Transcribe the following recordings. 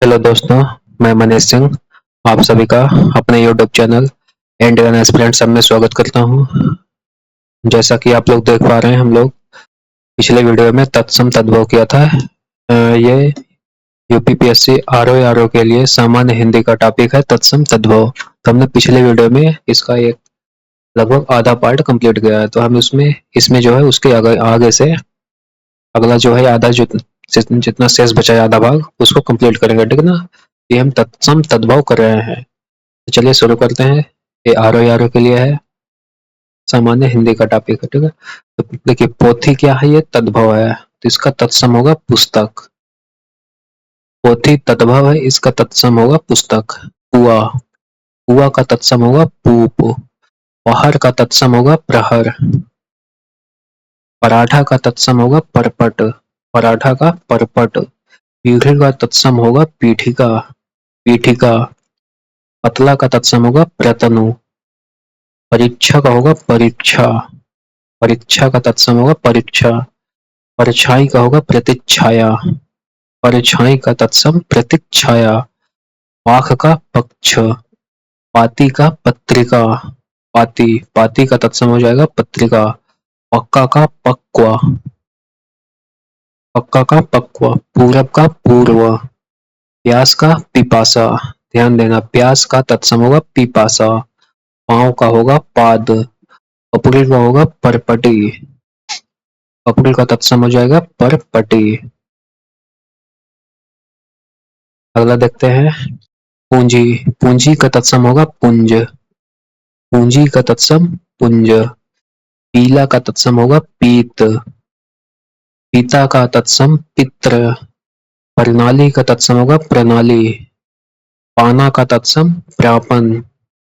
Hello दोस्तों, मैं मनीष सिंह आप सभी का अपने यूट्यूब चैनल इंडियन एस्पिरेंट सब में स्वागत करता हूं। जैसा कि आप लोग देख पा रहे हैं, हम लोग पिछले वीडियो में तत्सम तद्भव किया था। ये यूपीपीएससी आरओ के लिए सामान्य हिंदी का टॉपिक है तत्सम तद्भव। तो हमने पिछले वीडियो में इसका एक लगभग आधा पार्ट कंप्लीट किया है। तो हम इसमें जो है उसके आगे से अगला जो है आधा जितना शेष बचा है आधा भाग उसको कंप्लीट करेंगे, ठीक है ना। ये हम तत्सम तद्भव कर रहे हैं। तो चलिए शुरू करते हैं। ये आरओ के लिए है, सामान्य हिंदी का टॉपिक है, ठीक है। तो देखिए, पोथी क्या है, ये तद्भव है, तो इसका तत्सम होगा पुस्तक। पोथी तद्भव है, इसका तत्सम होगा पुस्तक। पुआ, पुआ का तत्सम होगा पूप। पहर का तत्सम होगा प्रहर। पराठा का तत्सम होगा परपट, पराठा का परपट। पीढ़ी का तत्सम होगा पीठिका, पीठिका। पतला का तत्सम होगा प्रतनु। परीक्षा का होगा परीक्षा, परीक्षा का तत्सम होगा परीक्षा। परछाई का होगा प्रतिच्छाया, परछाई का तत्सम प्रतिच्छाया। पाख का पक्ष, पाती का पत्रिका, पाती, पाती का तत्सम हो जाएगा पत्रिका। पक्का का पक्वा, पक्का का पक्वा। पूरब का पूर्व। प्यास का पिपासा, ध्यान देना, प्यास का तत्सम होगा पिपासा। पांव का होगा पाद। पपुड़ी का होगा परपटी, पपुड़ी का तत्सम हो जाएगा परपटी। अगला देखते हैं, पूंजी, पूंजी का तत्सम होगा पुंज, पूंजी का तत्सम पुंज। पीला का तत्सम होगा पीत, पीता का तत्सम पित्र। प्रणाली का तत्सम होगा प्रणाली। पाना का तत्सम प्रापन,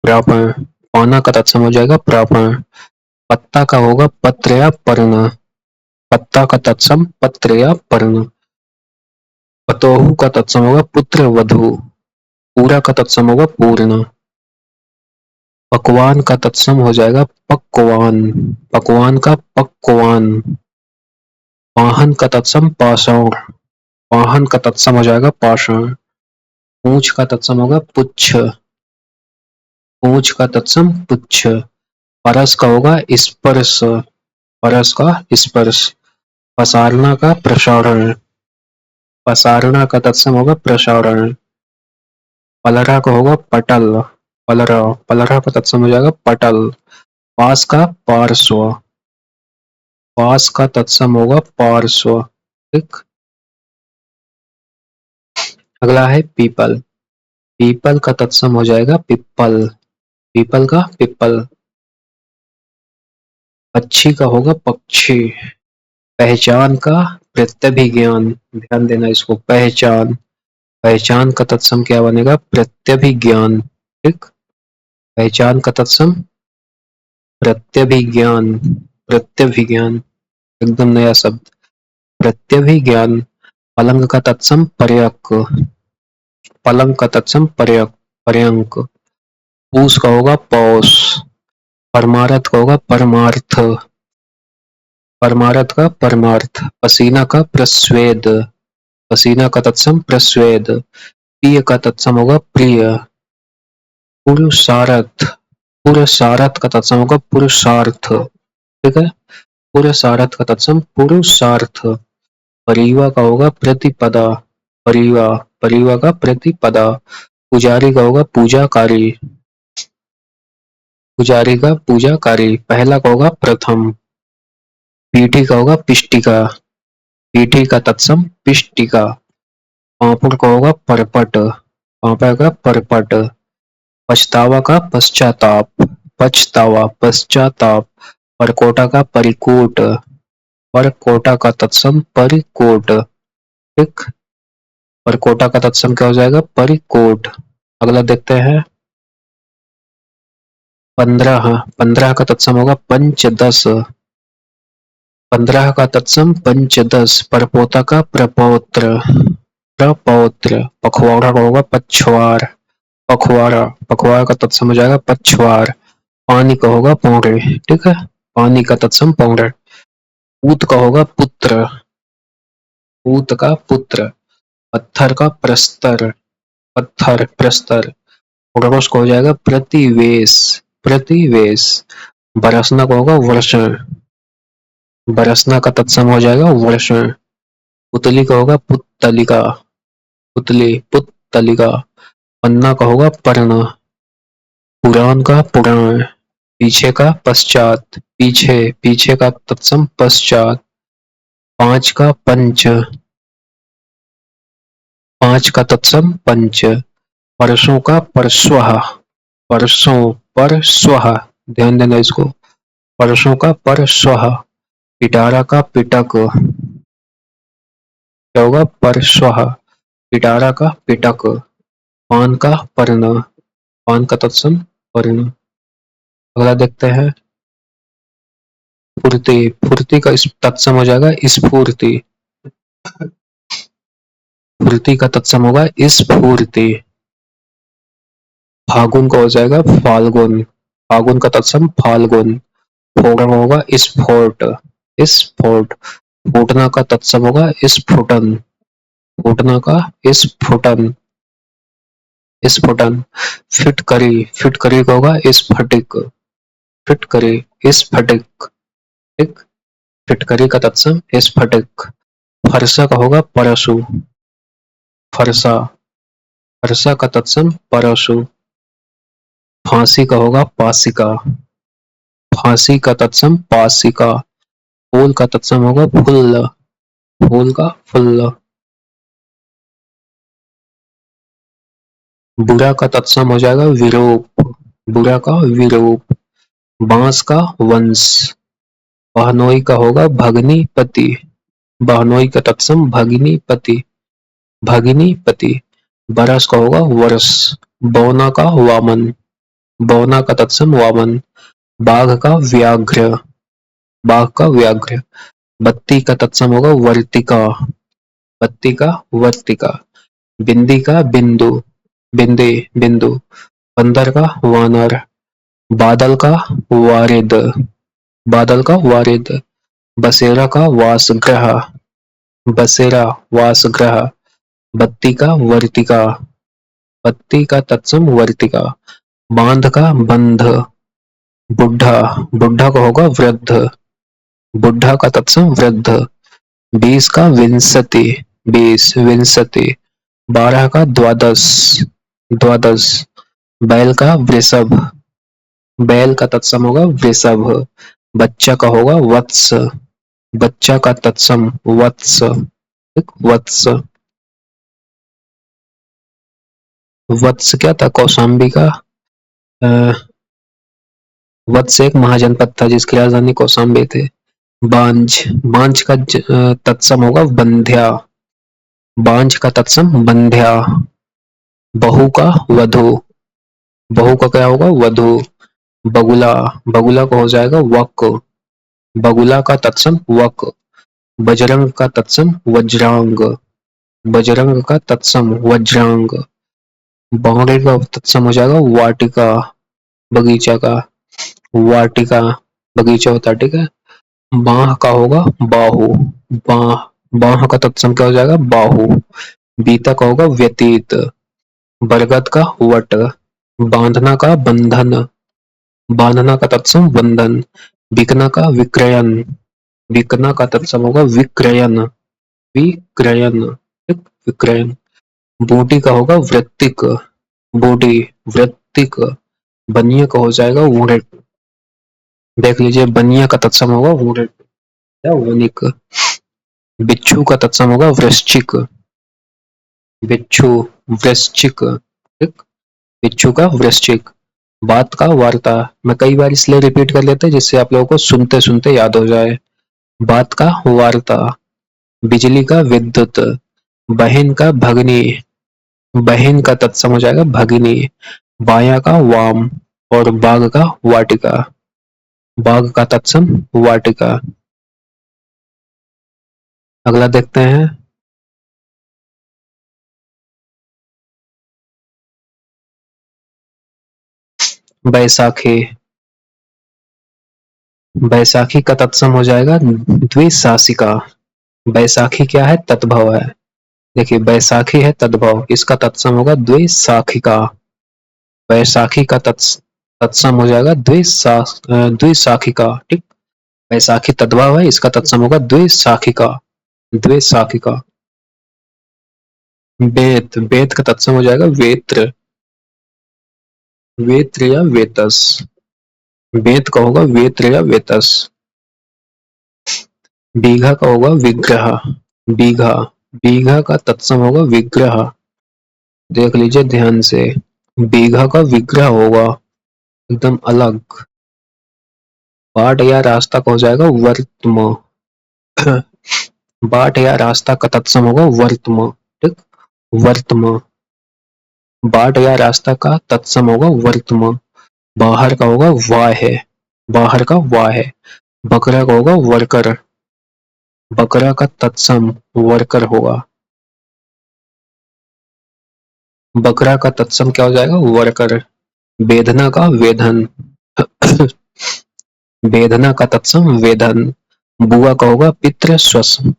प्रापण। पाना का तत्सम हो जाएगा प्रापण। पत्ता का होगा पत्र या पर्ण, पत्ता का तत्सम पत्र या पर्ण। पतोहू का तत्सम होगा पुत्र वधू, पूरा का तत्सम होगा पूर्ण। पकवान का तत्सम हो जाएगा पक्वान, पकवान का पक्वान। पाहन का तत्सम पाषाण, पाहन का तत्सम हो जाएगा पाषाण। पूंछ का तत्सम होगा पुच्छ, पूंछ का तत्सम पुच्छ। परस का होगा स्पर्श, परस का स्पर्श। पसारना का प्रसारण, पसारना का तत्सम होगा प्रसारण। पलरा का होगा पटल, पलरा, पलरा का तत्सम हो जाएगा पटल। पास का पार्श्व, पास का तत्सम होगा पार्श्व, ठीक। अगला है पीपल, पीपल का तत्सम हो जाएगा पिप्पल, पीपल का पिप्पल। पक्षी का होगा पक्षी। पहचान का प्रत्यभिज्ञान, ध्यान देना इसको, पहचान, पहचान का तत्सम क्या बनेगा प्रत्यभिज्ञान, ठीक। पहचान का तत्सम प्रत्यभिज्ञान, प्रत्यभिज्ञान, एकदम नया शब्द, प्रत्यभिज्ञान। पलंग का तत्सम पर्यक, पलंग का तत्सम पर्यक, पर्यंक। पूस का होगा पौष। परमारथ का होगा परमार्थ, परमारथ का परमार्थ। पसीना का प्रस्वेद, पसीना का तत्सम प्रस्वेद। प्रिय का तत्सम होगा प्रिय। पुरुषार्थ, पुरुषार्थ का तत्सम होगा पुरुषार्थ, ठीक है। पुरुषार्थ का तत्सम पुरुषार्थ। परिवा का होगा प्रतिपदा, परिवा, परिवा का प्रतिपदा। पुजारी का होगा पूजाकारी, पुजारी का पूजाकारी। पहला का होगा प्रथम। पीठी का होगा पिष्टिका, पीठी का तत्सम पिष्टिका। पापड़ का होगा परपट, पापड़ का परपट। पछतावा का पश्चाताप, पछतावा, पश्चाताप। परकोटा का परिकोट, परकोटा का तत्सम परिकोट, ठीक। परकोटा का तत्सम क्या हो जाएगा परिकोट। अगला देखते हैं 15, 15 का तत्सम होगा पंचदश, 15 का तत्सम पंचदश। परपोता का प्रपौत्र, प्रपौत्र। पखवाड़ा का होगा पछवार, पखवाड़ा, पखवाड़ा का तत्सम हो जाएगा पछवार। पानी का होगा पौड़े, ठीक है, पानी का तत्सम पौड़े। पूत का होगा पुत्र, पूत का पुत्र। पत्थर का प्रस्तर, पत्थर प्रस्तर। रोष को हो जाएगा प्रतिवेश, प्रतिवेश। बरसना को होगा वर्षण, बरसना का तत्सम हो जाएगा वर्षण। पुतली का होगा पुत्तलिका, पुतली पुत्तलिका। पन्ना का होगा पर्ण, पुराण का पुराण। पीछे का पश्चात, पीछे, पीछे का तत्सम पश्चात। पांच का पंच, पांच का तत्सम पंच। परसों का परस्वः, परसों परस्वः, ध्यान देना इसको। परसों का परस्वः। पिटारा का पिटक, क्या होगा परस्वः। पिटारा का पिटक। पान का पर्ण, पान का तत्सम पर्ण। अगला देखते हैं फुर्ती, फुर्ती का तत्सम हो जाएगा स्फूर्ति, फुर्ती का तत्सम होगा स्फूर्ति। फागुन का हो जाएगा फाल्गुन, फागुन का तत्सम फाल्गुन। फोड़न होगा स्फोट, स्फोट। फूटना का तत्सम होगा स्फुटन, फूटना का स्फुटन, स्फुटन। फिटकरी, फिटकरी का होगा स्फटिक, फिटकरी स्फटिक, ठीक। फिटकरी का तत्सम स्फटिक। फरसा का होगा परशु, फरसा, फरसा का तत्सम परशु। फांसी का होगा पासिका, फांसी का तत्सम पासिका। फूल का तत्सम होगा फुल्ल, फूल का फुल्ल। बुरा का तत्सम हो जाएगा विरूप, बुरा का विरूप। बांस का वंश। बहनोई का होगा भगनी पति, बहनोई का तत्सम भगिनी पति, भगिनी पति। बरस का होगा वर्ष। बौना का वामन, बौना का तत्सम वामन। बाघ का व्याघ्र, बाघ का व्याघ्र। बत्ती का तत्सम होगा वर्तिका, बत्ती का वर्तिका। बिंदी का बिंदु, बिंदे बिंदु। बंदर का वानर। बादल का वारिद, बादल का वारिद। बसेरा का वासगृह, बसेरा वासगृह। बत्ती का वर्तिका, बत्ती का तत्सम वर्तिका। बांध का बंध। बुढ़ा, बुढ़ा का होगा वृद्ध, बुढ़ा का तत्सम वृद्ध। 20 का विंशति, 20 विंशति। 12 का द्वादश, द्वादश। बैल का वृषभ, बैल का तत्सम होगा वृषभ। बच्चा का होगा वत्स, बच्चा का तत्सम वत्स, वत्स। वत्स क्या था कौशाम्बी का, वत्स एक महाजनपद था जिसकी राजधानी कौशाम्बी थे। बांझ, बांझ का तत्सम होगा बंध्या, बांझ का तत्सम बंध्या। बहू का वधू, बहू का क्या होगा वधू। बगुला, बगुला को हो जाएगा वक, बगुला का तत्सम वक। बजरंग का तत्सम वज्रांग, बजरंग का तत्सम वज्रांग। बावड़े का तत्सम हो जाएगा वाटिका, बगीचा का, वाटिका बगीचा होता है, ठीक है। बाह का होगा बाहु, बाह, बाह का तत्सम क्या हो जाएगा बाहु। बीता का होगा व्यतीत। बरगद का वट। बांधना का बंधन, बांधना का तत्सम बंधन। बिकना का विक्रयन, बिकना का तत्सम होगा विक्रयन, विक्रयन, विक्रयन। बूटी का होगा वृत्तिक, बूटी वृत्तिक। बनिया का हो जाएगा वुणिक, देख लीजिए बनिया का तत्सम होगा वुणिक या वनिक। बिच्छू का तत्सम होगा वृश्चिक, बिच्छू वृश्चिक, ठीक। बिच्छू का वृश्चिक। बात का वार्ता, मैं कई बार इसलिए रिपीट कर लेते हैं जिससे आप लोगों को सुनते सुनते याद हो जाए। बात का वार्ता। बिजली का विद्युत। बहन का भगनी, बहन का तत्सम हो जाएगा भगिनी। बाया का वाम और बाघ का वाटिका, बाघ का तत्सम वाटिका। अगला देखते हैं बैसाखी, बैसाखी का तत्सम हो जाएगा द्विशासिका। बैसाखी क्या है तत्भव है, देखिए बैसाखी है तद्भव, इसका तत्सम होगा द्विशाखिका। बैसाखी का तत्सम हो जाएगा द्विशाखिका। ठीक, बैसाखी तद्भव है, इसका तत्सम होगा द्विशाखिका। द्विशाखिका। वेत, वेत का तत्सम हो जाएगा वेत्र। वेत्र या वेतस। वेत का होगा वेत्र या वेतस। बीघा का होगा विग्रह। बीघा, बीघा का तत्सम होगा विग्रह। देख लीजिए ध्यान से, बीघा का विग्रह होगा एकदम अलग। बाट या रास्ता का हो जाएगा वर्तम। बाट या रास्ता का तत्सम होगा वर्तम। ठीक, वर्तम। बाट या रास्ता का तत्सम होगा वर्तम। बाहर का होगा वाह है। बाहर का वाह है। बकरा का होगा वर्कर। बकरा का तत्सम वर्कर होगा। बकरा का तत्सम क्या हो जाएगा वर्कर। वेदना का वेधन। वेदना का तत्सम वेदन। बुआ का होगा पितृस्वसा।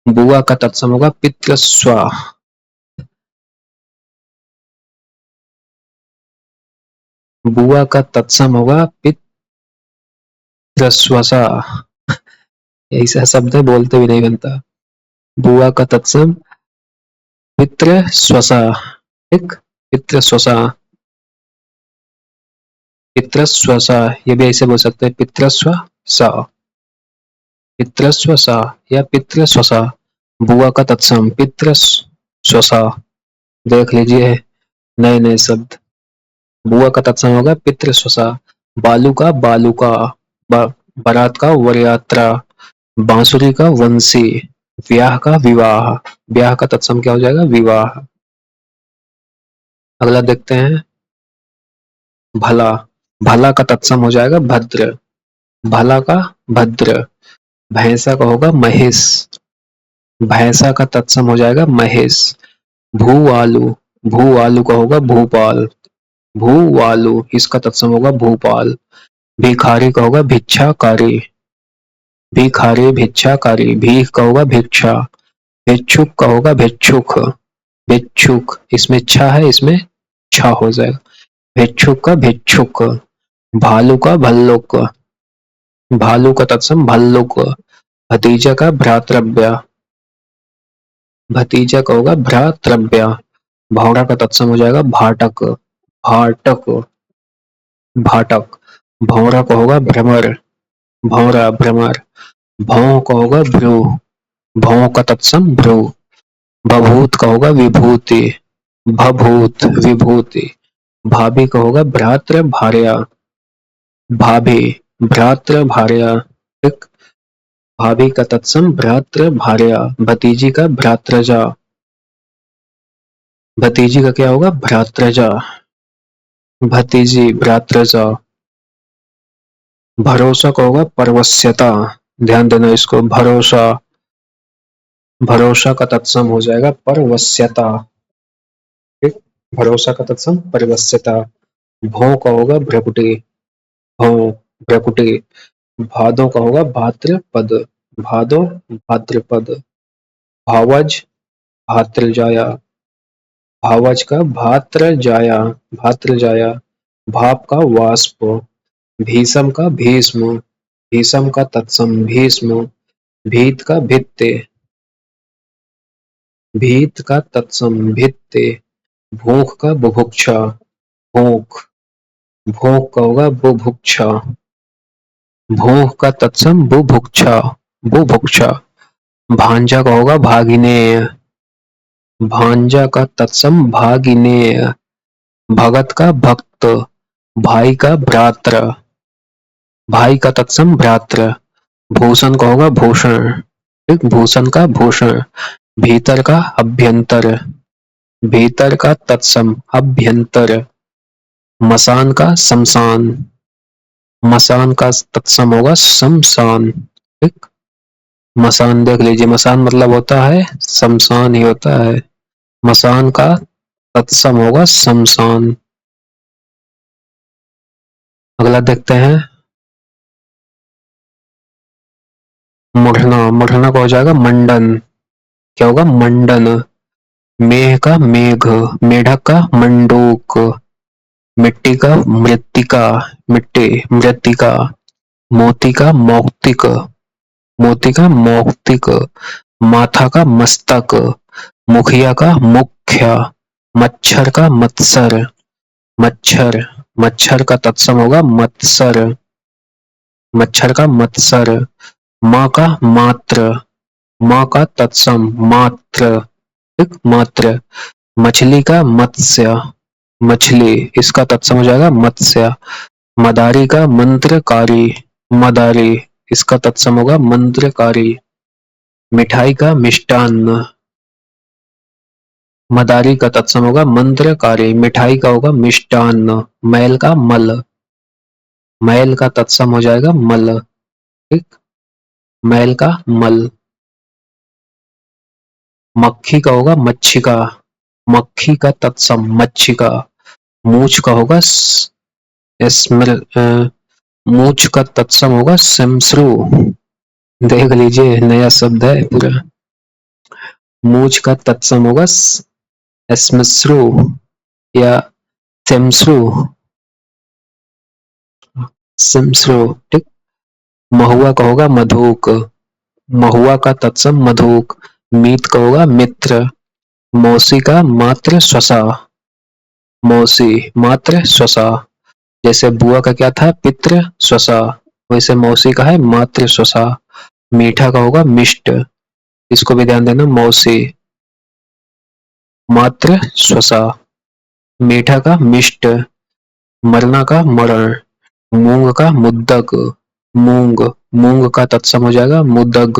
बुआ का तत्सम होगा पितृस्वा। बुआ का तत्सम होगा पितृस्वसा। ऐसा शब्द है, बोलते भी नहीं बनता। बुआ का तत्सम पितृस्वसा। ठीक, पितृस्वसा। पितृस्वसा, ये भी ऐसे बोल सकते हैं पितृस्वसा। पितृस्वसा या पितृस्वसा। बुआ का तत्सम पितृस्वसा। देख लीजिए नए नए शब्द। बुआ का तत्सम होगा पितृस्वसा। बालू का बालुका। बारात का वरयात्रा। बांसुरी का वंशी। ब्याह का विवाह। ब्याह का तत्सम क्या हो जाएगा विवाह। अगला देखते हैं भला। भला का तत्सम हो जाएगा भद्र। भला का भद्र। भैंसा का होगा महेश। भैंसा का तत्सम हो जाएगा महेश। भूवालु। भूवालु का होगा भूपाल। भूवालु, इसका तत्सम होगा भूपाल। भिखारी का होगा भिक्षाकारी। भिखारी भिक्षाकारी। भीख का होगा भिक्षा। भिक्षुक का होगा भिक्षुक। भिक्षुक, इसमें छा है, इसमें छा हो जाएगा। भिक्षुक का भिक्षुक। भालू का भल्लुक। भालू का तत्सम भल्लुक। भतीजा का भ्रातृव्य। भतीजा का होगा भ्रातृव्य। भौरा का तत्सम हो जाएगा भाटक। भाटक। भाटक। भौरा का होगा भ्रमर। भौरा भ्रमर। भौं का होगा भ्रू। भौं का तत्सम भ्रू। भभूत का होगा विभूति। भभूत विभूति। भाभी का होगा भ्रातृ भार्या। भाभी भ्रातृ भार्या। ठीक, भाभी का तत्सम भ्रातृ भार्या। भतीजी का भ्रातृजा। भतीजी का क्या होगा भ्रातृजा। भतीजी भ्रातृजा। भरोसा का होगा परवश्यता। ध्यान देना इसको, भरोसा। भरोसा का तत्सम हो जाएगा परवश्यता। ठीक, भरोसा का तत्सम परवश्यता। भौ का होगा भ्रकुटी। भौ भ्रकुटी। भादों का होगा भाद्रपद। भादो भाद्रपद। भावज भातृजाया। भावज का भातृजाया। भातृजाया। भाप का वाष्प। भीषम का भीष्म। भीषम का तत्सम भीष्म। भीत का भित्ते। भीत का तत्सम भित्ते। भूख का बुभुक्षा। भूख। भूख का होगा बुभुक्षा। भूख का तत्सम बुभुक्षा। बुभुक्षा। भांजा का होगा भागिनेय। भांजा का तत्सम भागिनेय। भगत का भक्त। भाई का भ्रात्र। भाई का तत्सम भ्रात्र। भूषण का होगा भूषण। ठीक, भूषण का भूषण। भीतर का अभ्यंतर। भीतर का तत्सम अभ्यंतर। मसान का शमशान। मसान का तत्सम होगा शमशान। ठीक, मसान देख लीजिए, मसान मतलब होता है शमशान ही होता है। मसान का तत्सम होगा शमशान। अगला देखते हैं मुड़ना, मुड़ना का हो जाएगा मंडन। क्या होगा? मंडन। मेघ का मेघ, मेढक का मंडूक, मिट्टी का मृत्तिका, मिट्टी मृत्तिका, मोती का मौक्तिक, मोती का मौक्तिक, माथा का मस्तक, मुखिया का मुख्य, मच्छर का मत्सर, मच्छर, मच्छर का तत्सम होगा मत्सर, मच्छर का मत्सर, माँ का मात्र, माँ का तत्सम मात्र, ठीक मात्र, मछली का मत्स्य, मछली, इसका तत्सम हो जाएगा मत्स्य, मदारी का मंत्रकारी, मदारी, इसका तत्सम होगा मंत्रकारी, मिठाई का मिष्टान्न, मदारी का तत्सम होगा मंत्रकारी, मिठाई का होगा मिष्टान्न, मैल का मल, मैल का तत्सम हो जाएगा मल, ठीक, मैल का मल, मक्खी का होगा मच्छिका, मक्खी का तत्सम मच्छिका, मूछ का होगा मूछ का तत्सम होगा सिमसरू। देख लीजिए नया शब्द है पूरा। मूछ का तत्सम होगा स्मिश्रू या सिमसरू, सिमसरू, ठीक। महुआ का होगा मधुक, महुआ का तत्सम मधुक, मीत का होगा मित्र, मौसी का मात्र स्वसा, मौसी मात्र स्वसा, जैसे बुआ का क्या था पितृ स्वसा, वैसे मौसी का है मात्र स्वसा, मीठा का होगा मिष्ट, इसको भी ध्यान देना, मौसी मात्र स्वसा, मीठा का मिष्ट, मरना का मरण, मूंग का मुद्दक, मूंग, मूंग का तत्सम हो जाएगा मुदग,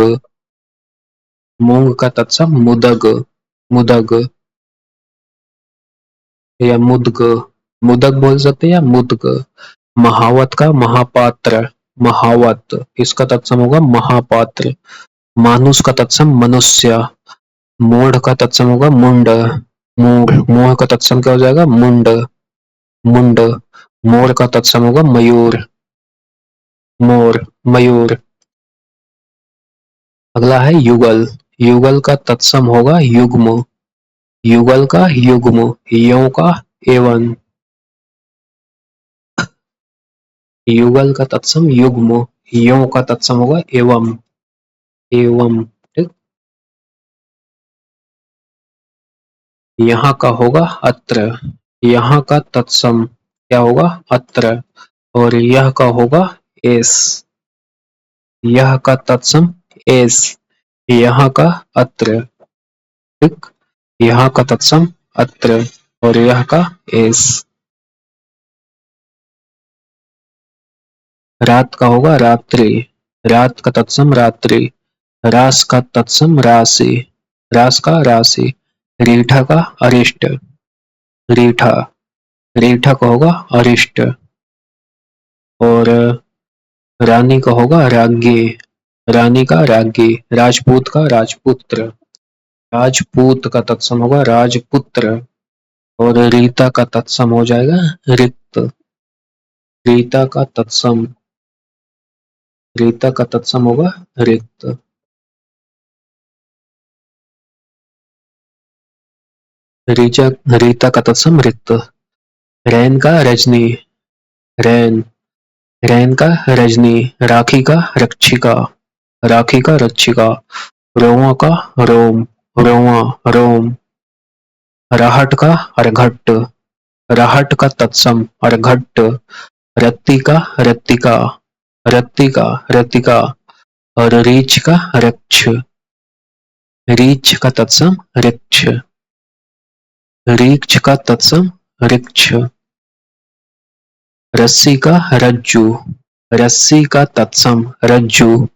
मूंग का तत्सम मुदग, मुदग या मुदग, मुदक बोल सकते हैं या मुदग, महावत का महापात्र, महावत, इसका तत्सम होगा महापात्र, मानुष का तत्सम मनुष्य, मूढ़ का तत्सम होगा मुंड, मूढ़, मूढ़ का तत्सम क्या हो जाएगा मुंड, मुंड, मोर का तत्सम होगा मयूर, मोर, मयूर। अगला है युगल, युगल का तत्सम होगा युग्म, युगल का युग्म, यों का एवं, युगल का तत्सम युग्म, यों का तत्सम होगा एवं, एवं, ठीक। यहाँ का होगा अत्र, यहाँ का तत्सम क्या होगा अत्र, और यह का होगा एस, यह का तत्सम एस, यहाँ का अत्र, ठीक, यहाँ का तत्सम अत्र और यह का एस। रात का होगा रात्रि, रात का तत्सम रात्रि, रास का तत्सम राशि, रास का राशि, रीठा का अरिष्ट, रीठा, रीठा का होगा अरिष्ट, और रानी का होगा राज्ञी, रानी का राज्ञी, राजपूत का राजपुत्र, राजपूत का तत्सम होगा राजपुत्र, और रीता का तत्सम हो जाएगा रिक्त, रीता का तत्सम, रीता का तत्सम होगा रिक्त। रीचा, रीता का तत्सम रिक्त। रैन का रजनी, रैन, रैन का रजनी, राखी का रक्षिका, राखी का रक्षिका, रोमा का रोम, रोमा, रोम, राहट का अर्घट, राहट का तत्सम अर्घट, रत्ती का रत्तिका, रत्तिका, रत्तिका, और रीछ का रक्ष, रीछ का तत्सम ऋक्ष, रीक्ष का तत्सम ऋक्ष, रस्सी का रज्जु, रस्सी का तत्सम रज्जु,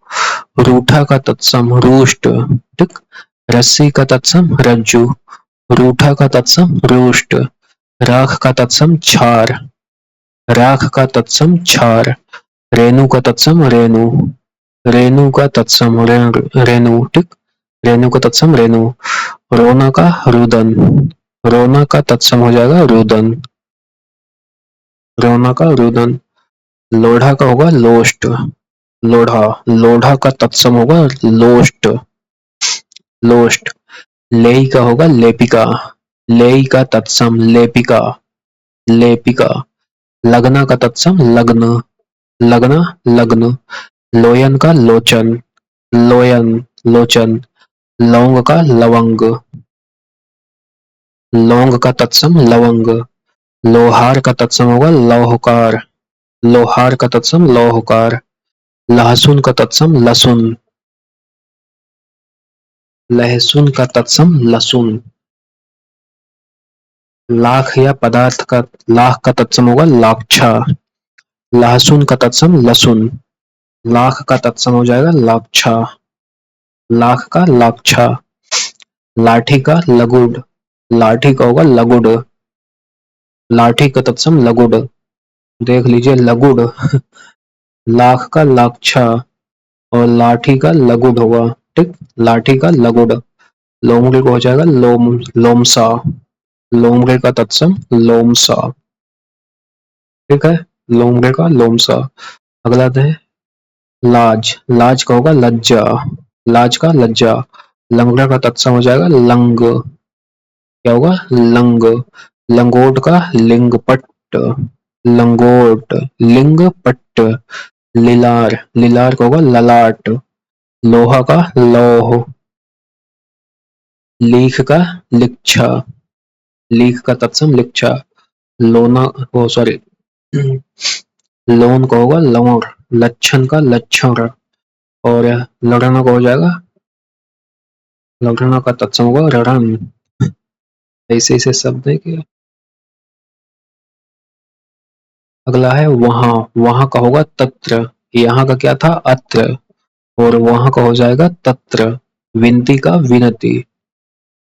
रूठा का तत्सम रूष्ट, ठीक, रस्सी का तत्सम रज्जु, रूठा का तत्सम रूष्ट, राख का तत्सम छार, राख का तत्सम छार, रेणु का तत्सम रेणु, रेणु का तत्सम रेणु, ठीक, रेणु का तत्सम रेणु, रोना का रुदन, रोना का तत्सम हो जाएगा रुदन, रोना का रुदन, लोढ़ा का होगा लोष्ट, लोढ़ा, लोढ़ा का तत्सम होगा लोस्ट, लोस्ट। लेई का होगा लेपिका, लेई का तत्सम लेपिका, लेपिका। लगना का तत्सम लग्न, लगना लग्न। लोयन का लोचन, लोयन लोचन। लौंग का लवंग, लौंग का तत्सम लवंग। लोहार का तत्सम होगा लौहकार, लोहार का तत्सम लौहकार। लहसुन का तत्सम लसुन, लहसुन का तत्सम लसुन। लाख या पदार्थ का, लाख का तत्सम होगा लाक्षा, लहसुन का तत्सम लसुन। लाख का तत्सम हो जाएगा लाक्षा, लाख का लाक्षा। लाठी का लगुड, लाठी का होगा लगुड, लाठी का तत्सम लगुड। देख लीजिए लगुड लाख का लाक्षा और लाठी का लगुड होगा। ठीक, लाठी का लगुड। लोमड़ी को हो जाएगा लोमसा, लोमड़े का तत्सम लोमसा। ठीक है, लोमड़े का लोमसा। अगला है लाज, लाज का होगा लज्जा, लाज का लज्जा। लंगड़ा का तत्सम हो जाएगा लंग, क्या होगा लंग। लंगोट का लिंगपट, लंगोट लिंगपट। लिलार, लिलार का होगा ललाट। लोहा का लौह। लीख का लिच्छा, लीख का तत्सम लिच्छा। लोना, ओ सॉरी लोन का होगा लवण। लक्षण का लक्षण। और लड़ना का हो जाएगा, लड़ना का तत्सम होगा रण। ऐसे ऐसे शब्द है कि। अगला है वहां, वहां का होगा तत्र। यहाँ का क्या था अत्र, और वहां का हो जाएगा तत्र। विनती का विनती,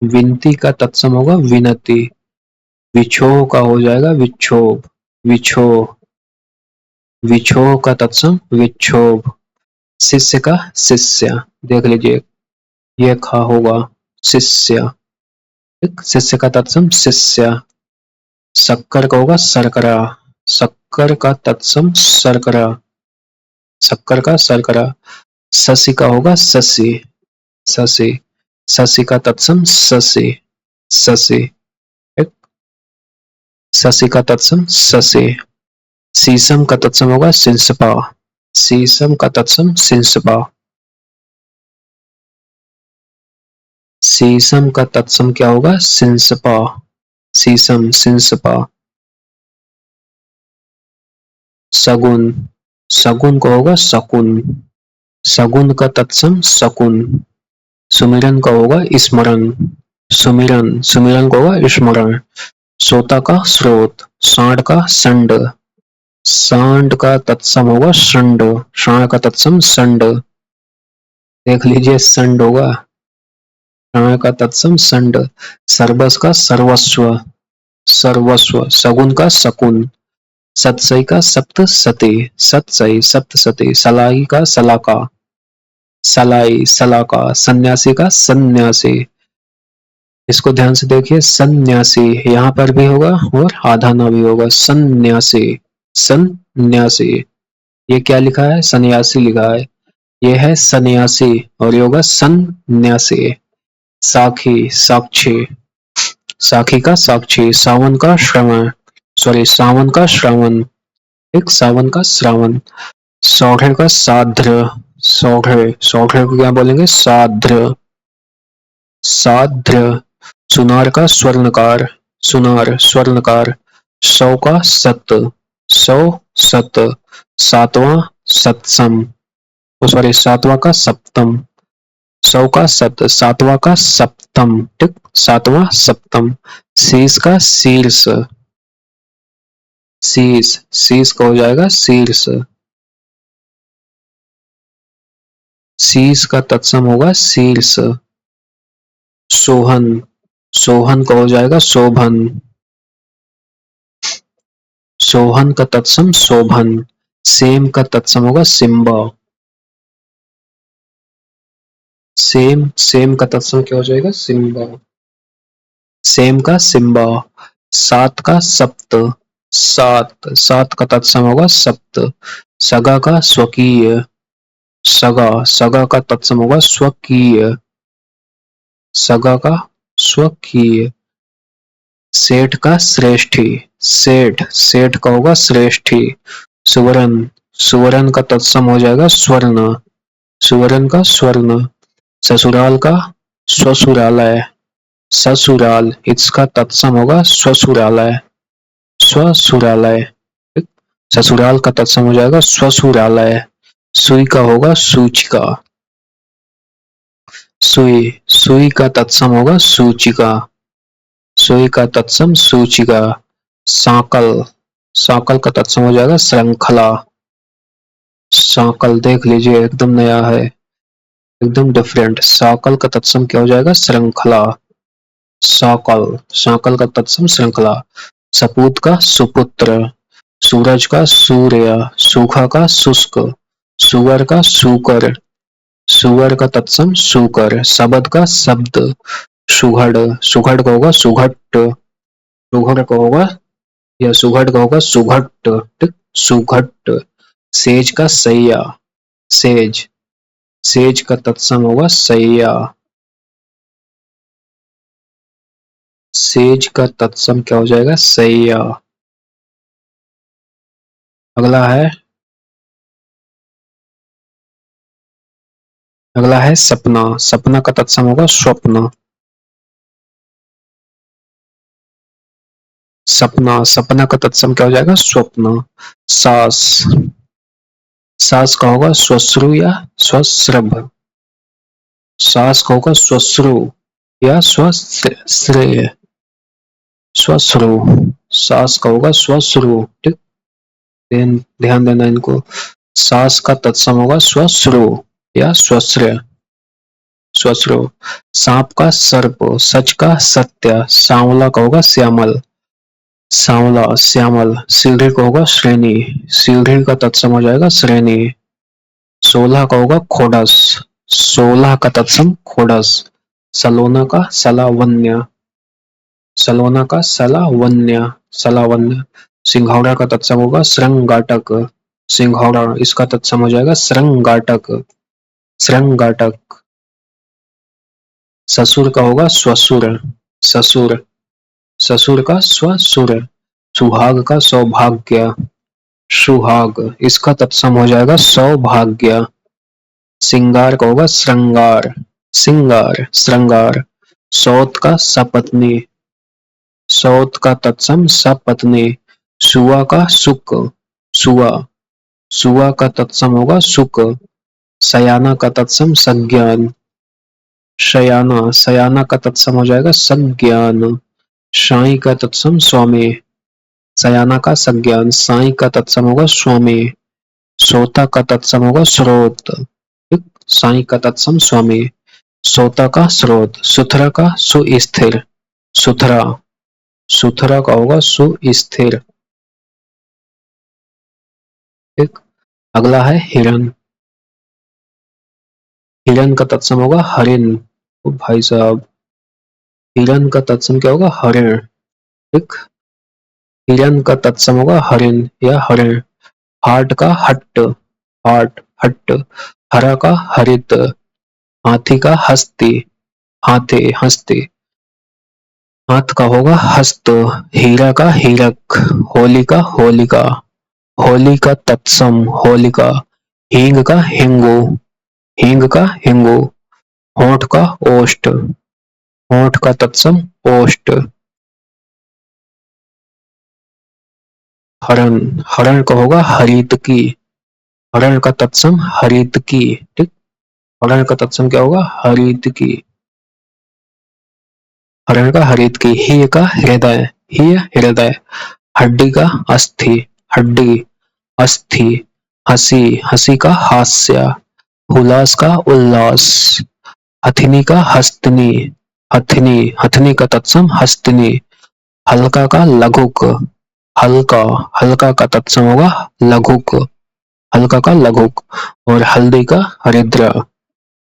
विनती का तत्सम होगा विनती। विछोह का हो जाएगा विक्षोभ, विछोह। विछोह का तत्सम विक्षोभ। शिष्य का शिष्य, देख लीजिए ये खा होगा शिष्य। ठीक, शिष्य का तत्सम शिष्य। शक्कर का होगा शर्करा, शक्कर का तत्सम शर्करा, शक्कर का शर्करा। शशि का होगा शशि, शशि। शशि का तत्सम शशि, शशि। ठीक, शशि का तत्सम शशि। शीशम का तत्सम होगा शिंशपा, शीशम का तत्सम शिंशपा। शीशम का तत्सम क्या होगा शिंशपा, शीशम शिंशपा। सगुन, सगुन को होगा शकुन, सगुन का तत्सम शकुन। सुमिरन का होगा स्मरण, सुमिरन, सुमिरन का होगा स्मरण। सोता का स्रोत, सांड का संड, सांड का तत्सम होगा संड, सांड का तत्सम संड। देख लीजिए संड होगा, सांड का तत्सम संड। सर्वस का सर्वस्व, सर्वस्व। सगुन का शकुन। सतसई का सप्त सती, सतसई सप्त सती। सलाई का सलाका, सलाई सलाका। सन्यासी का सन्यासी। इसको ध्यान से देखिए, सन्यासी यहाँ पर भी होगा और आधा ना भी होगा। सन्यासी, सन्यासी। ये क्या लिखा है सन्यासी लिखा है, ये है सन्यासी और ये होगा सन्यासी। साखी, साक्षी, साखी का साक्षी। सावन का श्रवण, सॉरी सावन का श्रावण। एक सावन का श्रावण। सौढ़े का साध्र, सौढ़े, सौढ़े को क्या बोलेंगे साध्र, साध्र। सुनार का स्वर्णकार, सुनार स्वर्णकार। सौ का सत, सौ सत। सातवां सत्सम, सॉरी सातवां का सप्तम। सौ का सत, सातवां का सप्तम। ठीक, सातवां सप्तम। शीश का शीर्ष, शीश, शीश का हो जाएगा शीर्ष। शीश का तत्सम होगा शीर्ष। सोहन, सोहन का हो जाएगा शोभन, सोहन का तत्सम शोभन। सेम का तत्सम होगा सिम्बा, सेम, सेम का तत्सम क्या हो जाएगा सिम्बा, सेम का सिम्बा। सात का सप्त, सात, सात का तत्सम होगा सप्त। सगा का स्वकीय, सगा, सगा का तत्सम होगा स्वकीय, सगा का स्वकीय। सेठ का श्रेष्ठी, सेठ, सेठ का होगा श्रेष्ठी। सुवर्ण, सुवर्ण का तत्सम हो जाएगा स्वर्ण, सुवर्ण का स्वर्ण। ससुराल का ससुरालय, ससुराल, इसका तत्सम होगा ससुरालय, ससुरालय। ससुराल का तत्सम हो जाएगा ससुरालय। सुई का होगा सूचिका, सुई, सुई का तत्सम होगा सूचिका, सुई का तत्सम सूचिका। सांकल, सांकल का तत्सम हो जाएगा श्रृंखला, सांकल देख लीजिए एकदम नया है, एकदम डिफरेंट। सांकल का तत्सम क्या हो जाएगा श्रृंखला, सांकल, सांकल का तत्सम श्रृंखला। सपूत का सुपुत्र, सूरज का सूर्य, सूखा का शुष्क, सुअर का सूकर, सुअर का तत्सम सूकर। शब्द का शब्द, सुघड़, सुघड़ का होगा सुघट, सुघड़ का होगा या सुघड़ का होगा सुघट, ठीक, सुघट। सेज का सैया, सेज, सेज का तत्सम होगा सैया, सेज का तत्सम क्या हो जाएगा सैया। अगला है, अगला है सपना, सपना का तत्सम होगा स्वप्न, सपना, सपना का तत्सम क्या हो जाएगा स्वप्न। सास, सास का होगा श्वश्रु या स्वश्रभ, सास का होगा श्वश्रु या स्वश्रेय, श्वश्रु, सास का होगा श्वश्रु, ठीक, ध्यान देना इनको। सास का तत्सम होगा श्वश्रु या स्वश्रय, श्वश्रु। सांप का सर्प, सच का सत्य, सांवला का होगा श्यामल, सांवला, श्यामल। सीढ़ी का होगा श्रेणी, सीढ़ी का तत्सम हो जाएगा श्रेणी। 16 का होगा खोडस, 16 का तत्सम खोडस। सलोना का सलावन्य, सलोना का सलावन्य, सलावन्य। सिंघाड़ा का तत्सम होगा श्रृंगाटक, सिंघाड़ा, इसका तत्सम हो जाएगा श्रृंगाटक, श्रृंगाटक। ससुर का होगा स्वसुर, ससुर, ससुर का स्वसुर। सुहाग का सौभाग्य, सुहाग, इसका तत्सम हो जाएगा सौभाग्य। सिंगार का होगा श्रृंगार, सिंगार, श्रृंगार। सौत का सपत्नी, सौत का तत्सम सपत्नी। सुआ का सुक, सुआ, सुआ का तत्सम होगा सुक। सयाना का तत्सम सज्ञान, शयाना, सयाना का तत्सम हो जाएगा सज्ञान। साई का तत्सम स्वामी, सयाना का सज्ञान, साई का तत्सम होगा स्वामी। सोता का तत्सम होगा स्रोत, ठीक, साई का तत्सम स्वामी। सोता का स्रोत। सुथरा का सुस्थिर, सुथरा, सुथरा का होगा सुस्थिर, ठीक। अगला है हिरन, हिरन का तत्सम होगा हरिण, ओ भाई साहब, हिरन का तत्सम क्या होगा हरिण, ठीक, हिरन का तत्सम होगा हरिण या हरिण। हाट का हट्ट, हाट, हट्ट। हरा का हरित, हाथी का हस्ती, हाथी, हस्ती। हाथ का होगा हस्त। हीरा का हीरक, होली का होलिका, होली का तत्सम होलिका। हींग का हिंगू, हींग का हिंगू। होंठ का ओष्ठ, होंठ का तत्सम ओष्ठ। हरण, हरण का होगा हरित की, हरण का तत्सम हरित की, ठीक, हरण का तत्सम क्या होगा हरित की, हरण का हरित की। ही का हृदय, ही हृदय। हड्डी का अस्थि, हड्डी, अस्थि। हंसी, हंसी का हास्य। हुलास का उल्लास। हथिनी का हस्तनी, हथनी, हथनी का तत्सम हस्तनी। हल्का का लघुक, हल्का, हल्का का तत्सम होगा लघुक, हल्का का लघुक। और हल्दी का हरिद्रा,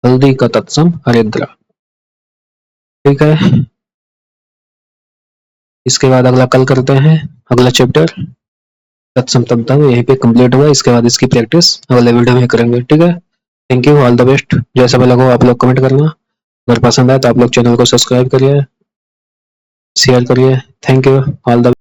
हल्दी का तत्सम हरिद्रा, ठीक है। इसके बाद अगला कल करते हैं अगला चैप्टर। तत्सम तब यहीं पे कंप्लीट हुआ, इसके बाद इसकी प्रैक्टिस अगले वीडियो में करेंगे, ठीक है। Thank you, all the best. जैसा भी लगा आप लोग कमेंट करना। अगर पसंद आए तो आप लोग चैनल को सब्सक्राइब करिए, शेयर करिए। Thank you, all the